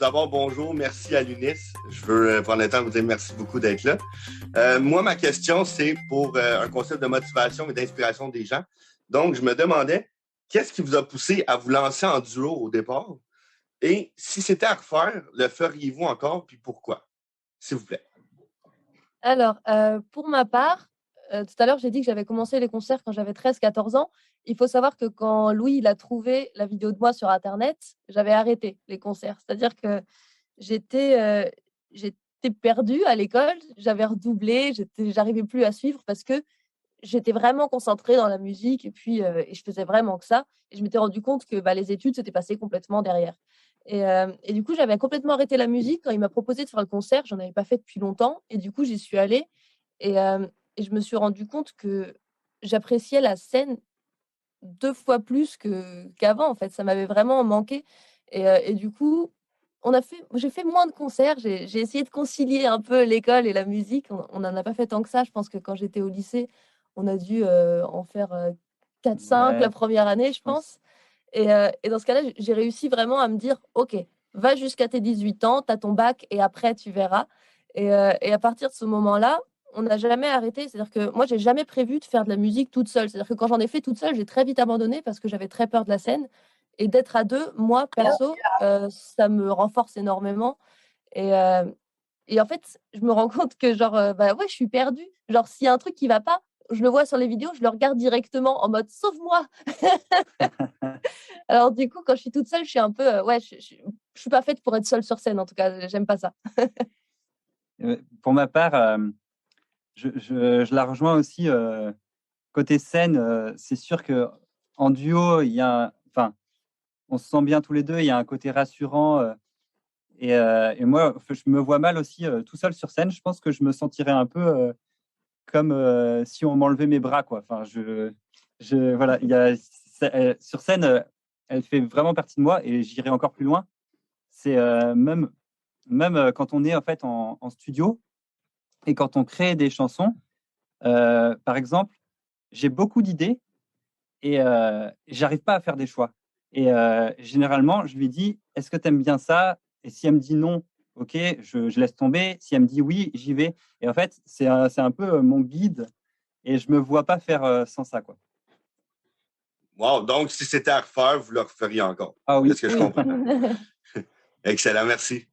d'abord, bonjour, merci à l'UNIS. Je veux prendre le temps de vous dire merci beaucoup d'être là. Moi, ma question, c'est pour un concept de motivation et d'inspiration des gens. Donc, je me demandais, qu'est-ce qui vous a poussé à vous lancer en duo au départ? Et si c'était à refaire, le feriez-vous encore, puis pourquoi? S'il vous plaît. Alors, pour ma part, tout à l'heure, j'ai dit que j'avais commencé les concerts quand j'avais 13-14 ans. Il faut savoir que quand Louis, il a trouvé la vidéo de moi sur internet, j'avais arrêté les concerts. C'est-à-dire que j'étais perdue à l'école, j'avais redoublé, j'arrivais plus à suivre parce que j'étais vraiment concentrée dans la musique et puis, et je faisais vraiment que ça et je m'étais rendu compte que, les études s'étaient passées complètement derrière et du coup, j'avais complètement arrêté la musique quand il m'a proposé de faire le concert. J'en avais pas fait depuis longtemps et du coup, j'y suis allée et je me suis rendu compte que j'appréciais la scène 2 fois plus qu'avant, en fait. Ça m'avait vraiment manqué et du coup, j'ai fait moins de concerts. J'ai essayé de concilier un peu l'école et la musique. On n'en a pas fait tant que ça. Je pense que quand j'étais au lycée, on a dû, en faire, 4-5 la Ouais, première année, je je pense. pense et dans ce cas-là, j'ai réussi vraiment à me dire: «OK, va jusqu'à tes 18 ans, tu as ton bac et après tu verras» et à partir de ce moment-là, on n'a jamais arrêté. C'est-à-dire que moi, j'ai jamais prévu de faire de la musique toute seule. C'est-à-dire que quand j'en ai fait toute seule, j'ai très vite abandonné parce que j'avais très peur de la scène et d'être à 2, moi, perso, ça me renforce énormément et en fait, je me rends compte que genre, ouais, je suis perdue. Genre, s'il y a un truc qui va pas, je le vois sur les vidéos, je le regarde directement en mode: «Sauve-moi!» Alors du coup, quand je suis toute seule, je suis un peu, ouais, je suis pas faite pour être seule sur scène, en tout cas, j'aime pas ça. Pour ma part, je la rejoins aussi, côté scène, c'est sûr qu'en duo, enfin, on se sent bien tous les 2. Il y a un côté rassurant, et moi, je me vois mal aussi, tout seul sur scène. Je pense que je me sentirais un peu, comme, si on m'enlevait mes bras, quoi. Enfin, voilà, il y a sur scène, elle fait vraiment partie de moi et j'irai encore plus loin. C'est, même, quand on est en fait en studio et quand on crée des chansons, par exemple, j'ai beaucoup d'idées et j'arrive pas à faire des choix et généralement, je lui dis: «Est-ce que tu aimes bien ça?» Et si elle me dit: «Non», OK, je laisse tomber. Si elle me dit: «Oui», j'y vais et en fait, c'est un peu, mon guide et je me vois pas faire, sans ça, quoi. Wow, donc si c'était à refaire, vous le referiez encore. Ah oui. Est-ce que je Oui. comprends? Excellent, merci.